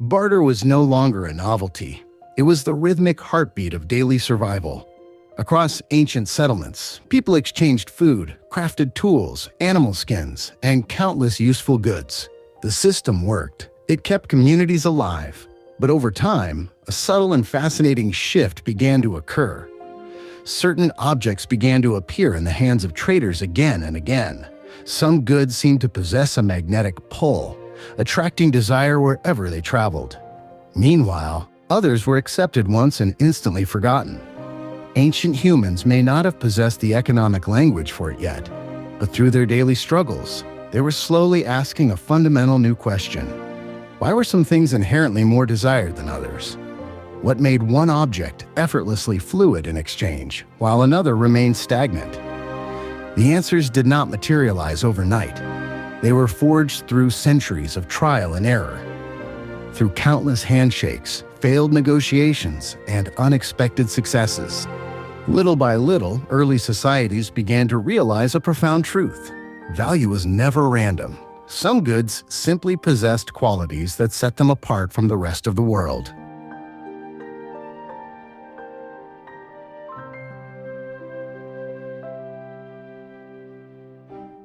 Barter was no longer a novelty. It was the rhythmic heartbeat of daily survival. Across ancient settlements, people exchanged food, crafted tools, animal skins, and countless useful goods. The system worked. It kept communities alive. But over time, a subtle and fascinating shift began to occur. Certain objects began to appear in the hands of traders again and again. Some goods seemed to possess a magnetic pull, attracting desire wherever they traveled. Meanwhile, others were accepted once and instantly forgotten. Ancient humans may not have possessed the economic language for it yet, but through their daily struggles, they were slowly asking a fundamental new question. Why were some things inherently more desired than others? What made one object effortlessly fluid in exchange, while another remained stagnant? The answers did not materialize overnight. They were forged through centuries of trial and error, through countless handshakes, failed negotiations, and unexpected successes. Little by little, early societies began to realize a profound truth. Value was never random. Some goods simply possessed qualities that set them apart from the rest of the world.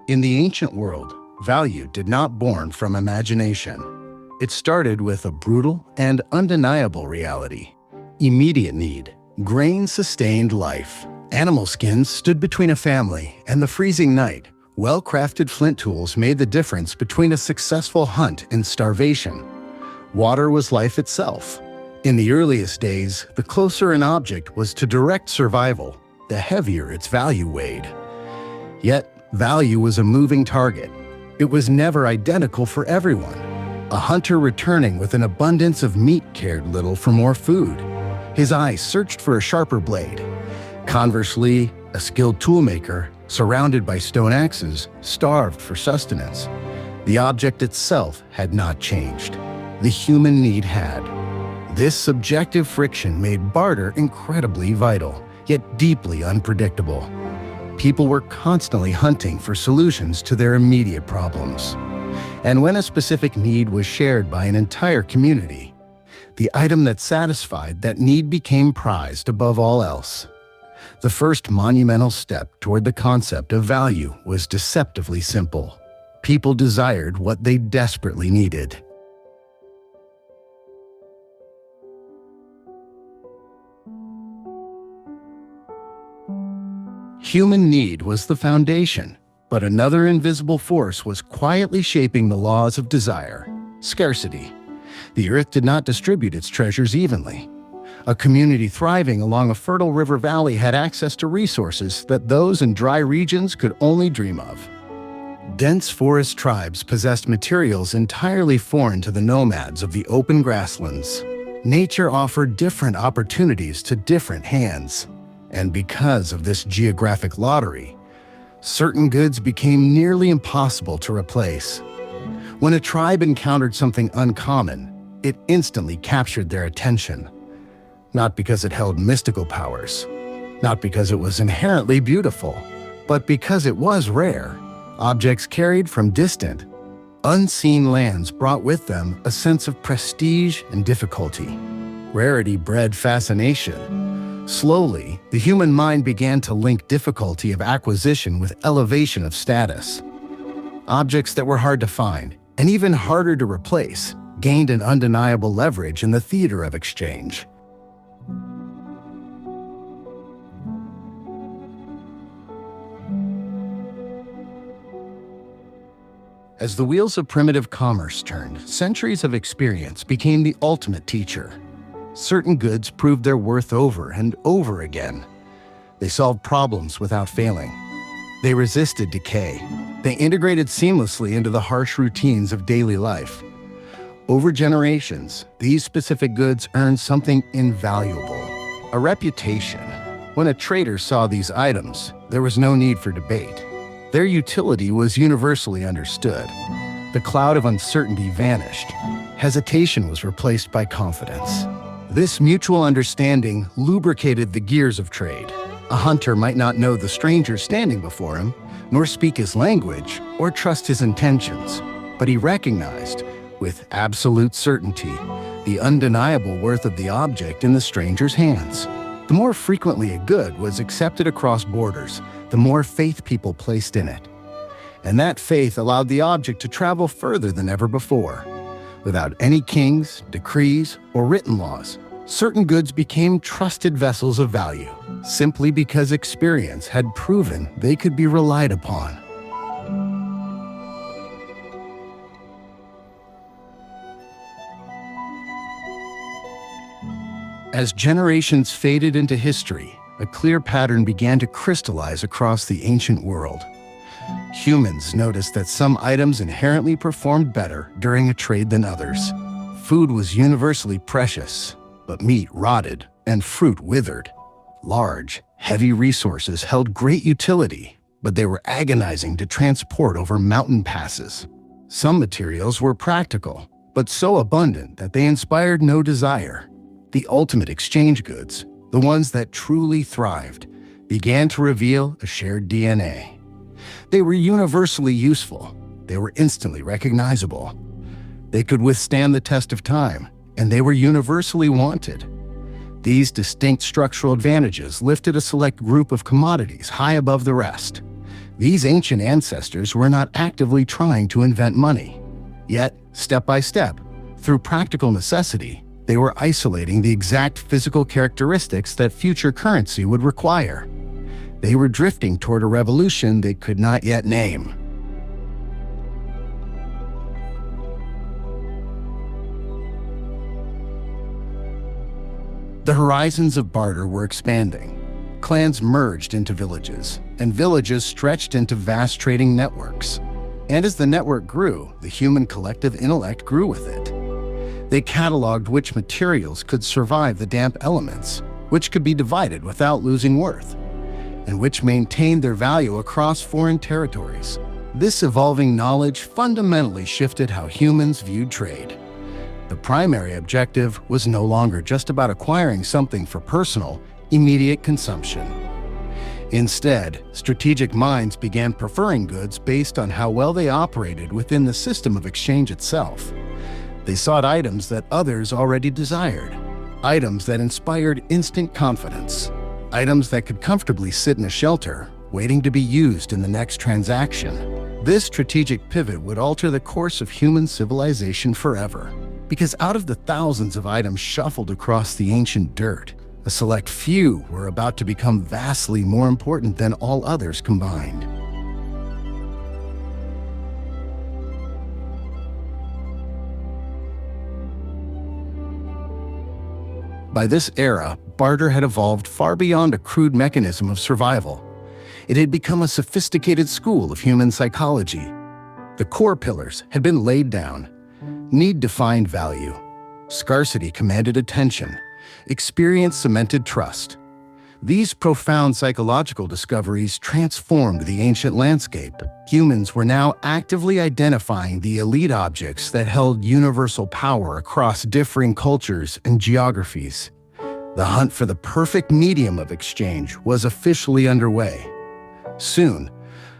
In the ancient world, value did not born from imagination. It started with a brutal and undeniable reality. Immediate need. Grain sustained life. Animal skins stood between a family and the freezing night. Well-crafted flint tools made the difference between a successful hunt and starvation. Water was life itself. In the earliest days, the closer an object was to direct survival, the heavier its value weighed. Yet, value was a moving target. It was never identical for everyone. A hunter returning with an abundance of meat cared little for more food. His eyes searched for a sharper blade. Conversely, a skilled toolmaker, surrounded by stone axes, starved for sustenance. The object itself had not changed. The human need had. This subjective friction made barter incredibly vital, yet deeply unpredictable. People were constantly hunting for solutions to their immediate problems. And when a specific need was shared by an entire community, the item that satisfied that need became prized above all else. The first monumental step toward the concept of value was deceptively simple. People desired what they desperately needed. Human need was the foundation, but another invisible force was quietly shaping the laws of desire: scarcity. The earth did not distribute its treasures evenly. A community thriving along a fertile river valley had access to resources that those in dry regions could only dream of. Dense forest tribes possessed materials entirely foreign to the nomads of the open grasslands. Nature offered different opportunities to different hands. And because of this geographic lottery, certain goods became nearly impossible to replace. When a tribe encountered something uncommon, it instantly captured their attention. Not because it held mystical powers, not because it was inherently beautiful, but because it was rare. Objects carried from distant, unseen lands brought with them a sense of prestige and difficulty. Rarity bred fascination. Slowly, the human mind began to link difficulty of acquisition with elevation of status. Objects that were hard to find, and even harder to replace, gained an undeniable leverage in the theater of exchange. As the wheels of primitive commerce turned, centuries of experience became the ultimate teacher. Certain goods proved their worth over and over again. They solved problems without failing. They resisted decay. They integrated seamlessly into the harsh routines of daily life. Over generations, these specific goods earned something invaluable: a reputation. When a trader saw these items, there was no need for debate. Their utility was universally understood. The cloud of uncertainty vanished. Hesitation was replaced by confidence. This mutual understanding lubricated the gears of trade. A hunter might not know the stranger standing before him, nor speak his language, or trust his intentions, but he recognized, with absolute certainty, the undeniable worth of the object in the stranger's hands. The more frequently a good was accepted across borders, the more faith people placed in it. And that faith allowed the object to travel further than ever before. Without any kings, decrees, or written laws, certain goods became trusted vessels of value, simply because experience had proven they could be relied upon. As generations faded into history, a clear pattern began to crystallize across the ancient world. Humans noticed that some items inherently performed better during a trade than others. Food was universally precious, but meat rotted and fruit withered. Large, heavy resources held great utility, but they were agonizing to transport over mountain passes. Some materials were practical, but so abundant that they inspired no desire. The ultimate exchange goods, the ones that truly thrived, began to reveal a shared DNA. They were universally useful. They were instantly recognizable. They could withstand the test of time, and they were universally wanted. These distinct structural advantages lifted a select group of commodities high above the rest. These ancient ancestors were not actively trying to invent money. Yet, step by step, through practical necessity, they were isolating the exact physical characteristics that future currency would require. They were drifting toward a revolution they could not yet name. The horizons of barter were expanding. Clans merged into villages, and villages stretched into vast trading networks. And as the network grew, the human collective intellect grew with it. They cataloged which materials could survive the damp elements, which could be divided without losing worth, and which maintained their value across foreign territories. This evolving knowledge fundamentally shifted how humans viewed trade. The primary objective was no longer just about acquiring something for personal, immediate consumption. Instead, strategic minds began preferring goods based on how well they operated within the system of exchange itself. They sought items that others already desired, items that inspired instant confidence, items that could comfortably sit in a shelter, waiting to be used in the next transaction. This strategic pivot would alter the course of human civilization forever, because out of the thousands of items shuffled across the ancient dirt, a select few were about to become vastly more important than all others combined. By this era, barter had evolved far beyond a crude mechanism of survival. It had become a sophisticated school of human psychology. The core pillars had been laid down. Need defined value. Scarcity commanded attention. Experience cemented trust. These profound psychological discoveries transformed the ancient landscape. Humans were now actively identifying the elite objects that held universal power across differing cultures and geographies. The hunt for the perfect medium of exchange was officially underway. Soon,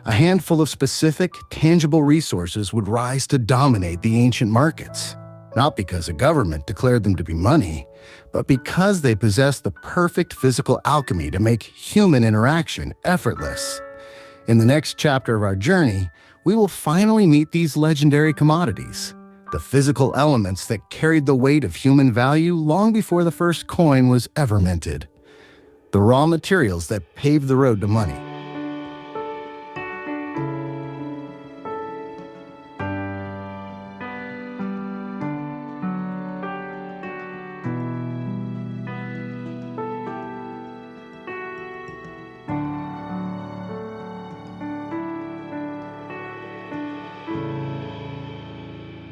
a handful of specific, tangible resources would rise to dominate the ancient markets, not because a government declared them to be money, but because they possessed the perfect physical alchemy to make human interaction effortless. In the next chapter of our journey, we will finally meet these legendary commodities, the physical elements that carried the weight of human value long before the first coin was ever minted, the raw materials that paved the road to money.